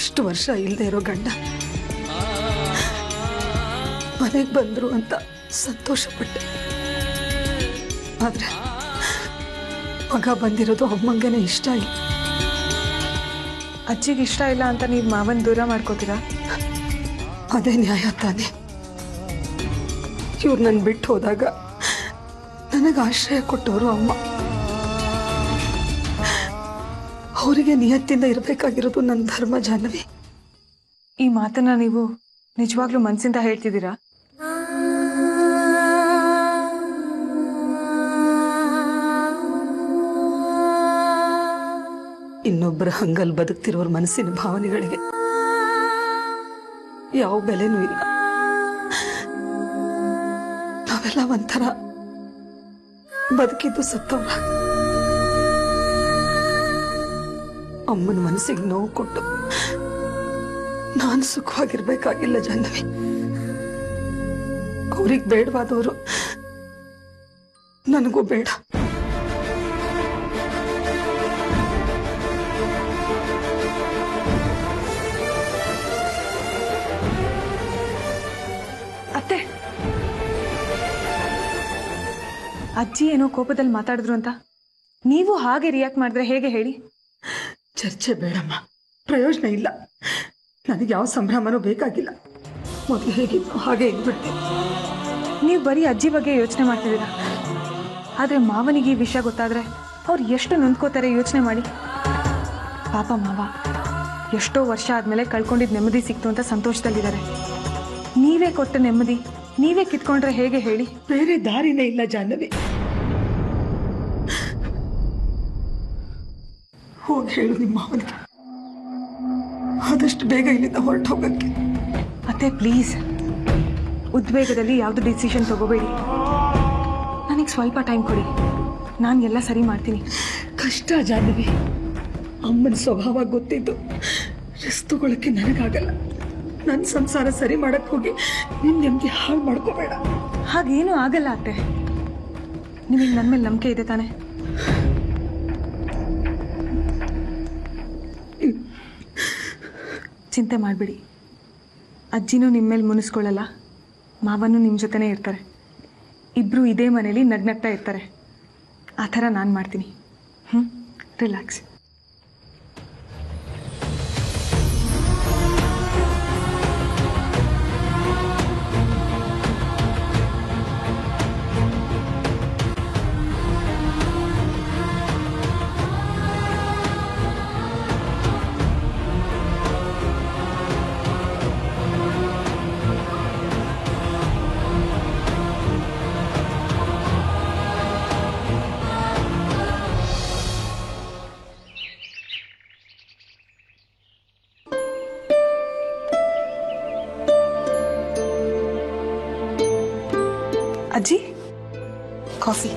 ಇಷ್ಟು ವರ್ಷ ಇಲ್ಲದೆ ಇರೋ ಗಂಡ ಮನೆಗೆ ಬಂದ್ರು ಅಂತ ಸಂತೋಷಪಟ್ಟೆ. ಆದ್ರೆ ಮಗ ಬಂದಿರೋದು ಅಮ್ಮಂಗೆನೆ ಇಷ್ಟ ಇಲ್ಲ. ಅಜ್ಜಿಗೆ ಇಷ್ಟ ಇಲ್ಲ ಅಂತ ನೀವು ಮಾವನ್ ದೂರ ಮಾಡ್ಕೋತೀರಾ? ಅದೇ ನ್ಯಾಯ ತಾನೆ. ಇವ್ರು ನನ್ನ ಬಿಟ್ಟು ಹೋದಾಗ ನನಗೆ ಆಶ್ರಯ ಕೊಟ್ಟವರು ಅಮ್ಮ. ಅವರಿಗೆ ನಿಯತ್ತಿಂದ ಇರಬೇಕಾಗಿರೋದು ನನ್ನ ಧರ್ಮ. ಜಾಹ್ನವಿ, ಈ ಮಾತನ್ನ ನೀವು ನಿಜವಾಗ್ಲೂ ಮನಸ್ಸಿಂದ ಹೇಳ್ತಿದ್ದೀರಾ? ಇನ್ನೊಬ್ಬರ ಹಂಗಲ್ ಬದುಕ್ತಿರೋರ್ ಮನಸ್ಸಿನ ಭಾವನೆಗಳಿಗೆ ಯಾವ ಬೆಲೆನೂ ಇಲ್ಲ. ನಾವೆಲ್ಲ ಒಂಥರ ಬದುಕಿದ್ದು ಸತ್ತವ್ರ. ಅಮ್ಮನ ಮನಸ್ಸಿಗೆ ನೋವು ಕೊಟ್ಟು ನಾನು ಸುಖವಾಗಿರ್ಬೇಕಾಗಿಲ್ಲ ಜಾಹ್ನವಿ. ಅವ್ರಿಗೆ ಬೇಡವಾದವರು ನನಗೂ ಬೇಡ. ಅತ್ತೆ, ಅಜ್ಜಿ ಏನೋ ಕೋಪದಲ್ಲಿ ಮಾತಾಡಿದ್ರು ಅಂತ ನೀವು ಹಾಗೆ ರಿಯಾಕ್ಟ್ ಮಾಡಿದ್ರೆ ಹೇಗೆ ಹೇಳಿ? ಚರ್ಚೆ ಬೇಡಮ್ಮ, ಪ್ರಯೋಜನ ಇಲ್ಲ. ನನಗೆ ಯಾವ ಸಂಭ್ರಮನೂ ಬೇಕಾಗಿಲ್ಲ. ಮೊದಲು ಹೇಗಿತ್ತು ಹಾಗೆ ಇದ್ಬಿಡ್ತೀನಿ. ನೀವು ಬರೀ ಅಜ್ಜಿ ಬಗ್ಗೆ ಯೋಚನೆ ಮಾಡ್ತಿದ್ದೀರಾ. ಆದರೆ ಮಾವನಿಗೆ ಈ ವಿಷಯ ಗೊತ್ತಾದ್ರೆ ಅವ್ರು ಎಷ್ಟು ನೊಂದ್ಕೋತಾರೆ ಯೋಚನೆ ಮಾಡಿ. ಪಾಪ ಮಾವ ಎಷ್ಟೋ ವರ್ಷ ಆದಮೇಲೆ ಕಳ್ಕೊಂಡಿದ್ದ ನೆಮ್ಮದಿ ಸಿಕ್ತು ಅಂತ ಸಂತೋಷದಲ್ಲಿದ್ದಾರೆ. ನೀವೇ ಕೊಟ್ಟ ನೆಮ್ಮದಿ ನೀವೇ ಕಿತ್ಕೊಂಡ್ರೆ ಹೇಗೆ ಹೇಳಿ? ಬೇರೆ ದಾರಿನೇ ಇಲ್ಲ ಜಾಹ್ನವಿ. ಹೋಗಿ ಹೇಳು ನಿಮ್ಮ ಅವನಿಗೆ ಆದಷ್ಟು ಬೇಗ ಇಲ್ಲಿಂದ ಹೊರಟು ಹೋಗಕ್ಕೆ. ಅತ್ತೆ ಪ್ಲೀಸ್, ಉದ್ವೇಗದಲ್ಲಿ ಯಾವುದು ಡಿಸಿಷನ್ ತಗೋಬೇಡಿ. ನನಗೆ ಸ್ವಲ್ಪ ಟೈಮ್ ಕೊಡಿ, ನಾನು ಎಲ್ಲ ಸರಿ ಮಾಡ್ತೀನಿ. ಕಷ್ಟ ಜಾಹ್ನವಿ. ಅಮ್ಮನ ಸ್ವಭಾವ ಗೊತ್ತಿದ್ದು ರಿಸ್ಕ್ ತಗೊಳಕ್ಕೆ ನನಗಾಗಲ್ಲ. ನನ್ನ ಸಂಸಾರ ಸರಿ ಮಾಡಕ್ ಹೋಗಿ ನಿನ್ನ ನೆಮ್ಮದಿ ಹಾಳು ಮಾಡ್ಕೋಬೇಡ. ಹಾಗೇನೂ ಆಗಲ್ಲ ಅತ್ತೆ. ನಿಮಗೆ ನನ್ನ ಮೇಲೆ ನಂಬಿಕೆ ಇದೆ ತಾನೆ? ಚಿಂತೆ ಮಾಡಬೇಡಿ. ಅಜ್ಜಿನೂ ನಿಮ್ಮ ಮೇಲೆ ಮುನಿಸ್ಕೊಳ್ಳಲ್ಲ, ಮಾವನೂ ನಿಮ್ಮ ಜೊತೆನೇ ಇರ್ತಾರೆ. ಇಬ್ಬರು ಇದೇ ಮನೇಲಿ ನಗ್ನಗ್ತಾ ಇರ್ತಾರೆ. ಆ ಥರ ನಾನು ಮಾಡ್ತೀನಿ. ರಿಲ್ಯಾಕ್ಸ್. ಅಜ್ಜಿ, ಕಾಫಿ.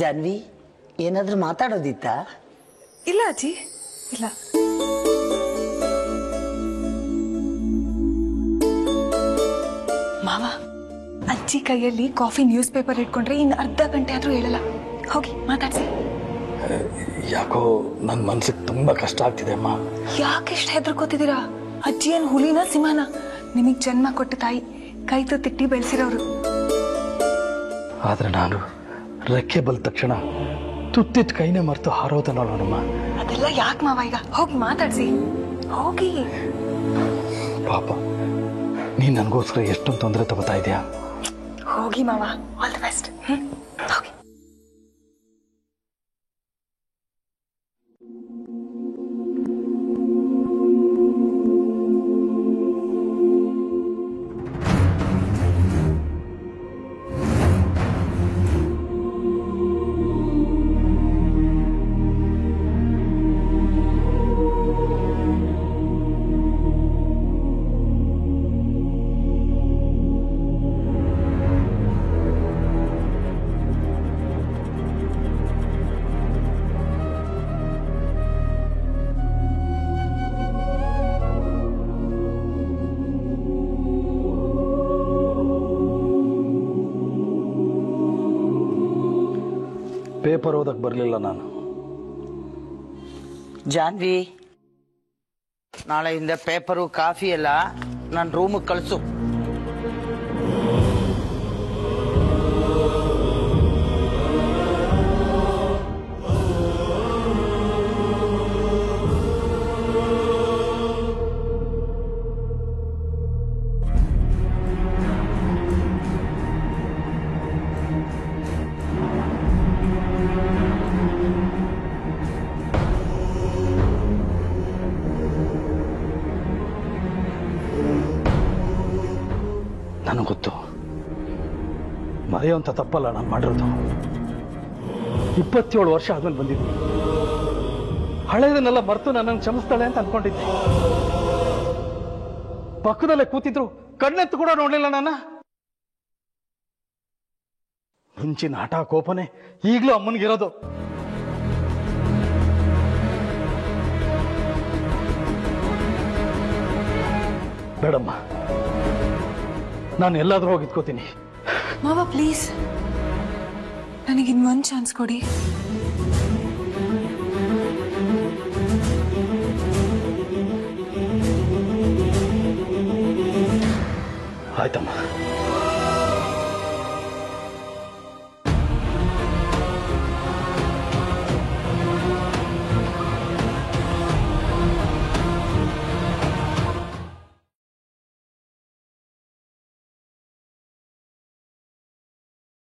ಜಾನ್ವಿ, ಏನಾದ್ರೂ ಮಾತಾಡೋದಿತ್ತಾ? ಇಲ್ಲ ಅಜ್ಜಿ, ಇಲ್ಲ. ಮಾವ, ಅಜ್ಜಿ ಕೈಯಲ್ಲಿ ಕಾಫಿ ನ್ಯೂಸ್ ಪೇಪರ್ ಇಟ್ಕೊಂಡ್ರೆ ಇನ್ನು ಅರ್ಧ ಗಂಟೆ ಆದ್ರೂ ಹೇಳಲ್ಲ. ಹೋಗಿ ಮಾತಾಡ್ಸಿ. ಯಾಕೋ ನನ್ನ ಮನ್ಸಿಗೆ ತುಂಬಾ ಕಷ್ಟ ಆಗ್ತಿದೆ ಅಮ್ಮ. ಯಾಕೆಷ್ಟು ಹೆದರ್ಕೋತಿದ್ದೀರಾ? ಅಜ್ಜಿ ಏನ್ ಹುಲಿನ ಸಿಂಹನ? ನಿಮಗ್ ಜನ್ಮ ಕೊಟ್ಟ ತಾಯಿ, ಕೈ ತಿಟ್ಟಿ ಬೆಳೆಸಿರೋರು. ಆದ್ರೆ ನಾನು ರೆಕ್ಕೆ ಬಲ್ ತಕ್ಷಣ ತುತ್ತಿಟ್ಟು ಕೈನೇ ಮರ್ತು ಹಾರೋದ ನೋಡೋಣಮ್ಮ. ಅದೆಲ್ಲ ಯಾಕೆ ಮಾವ? ಈಗ ಹೋಗಿ ಮಾತಾಡ್ಸಿ, ಹೋಗಿ. ಪಾಪ, ನೀನ್ ನನಗೋಸ್ಕರ ಎಷ್ಟೊಂದು ತೊಂದರೆ ತಗೋತಾ ಇದೆಯಾ. ಹೋಗಿ ಮಾವ, ಆಲ್ ದಿ ಬೆಸ್ಟ್. ಹೋಗಿ. ಪೇಪರ್ ಓದಕ್ಕೆ ಬರಲಿಲ್ಲ ನಾನು. ಜಾನ್ವಿ, ನಾಳೆಯಿಂದ ಪೇಪರು ಕಾಫಿ ಎಲ್ಲ ನನ್ನ ರೂಮಿಗೆ ಕಳಿಸು. ನನಗೆ ಗೊತ್ತು, ಮರೆಯುವಂಥ ತಪ್ಪಲ್ಲ ನಾನು ಮಾಡಿರೋದು. 27 ವರ್ಷ ಆದ್ಮೇಲೆ ಬಂದಿದ್ದೆ. ಹಳೆಯದನ್ನೆಲ್ಲ ಮರೆತು ನನ್ನನ್ನು ಕ್ಷಮಿಸ್ತಾಳೆ ಅಂತ ಅನ್ಕೊಂಡಿದ್ದೆ. ಪಕ್ಕದಲ್ಲೇ ಕೂತಿದ್ರು, ಕಣ್ಣೆತ್ತು ಕೂಡ ನೋಡ್ಲಿಲ್ಲ ನನ್ನ. ಮುಂಚಿನ ಹಠ ಕೋಪನೆ ಈಗಲೂ ಅಮ್ಮನಿಗಿರೋದು. ಬೇಡಮ್ಮ, ನಾನು ಎಲ್ಲಾದ್ರೂ ಹೋಗಿ ಇದ್ಕೋತೀನಿ. ಮಾವ ಪ್ಲೀಸ್, ನನಗಿನ್ನೊಂದು ಚಾನ್ಸ್ ಕೊಡಿ. ಆಯ್ತಮ್ಮ.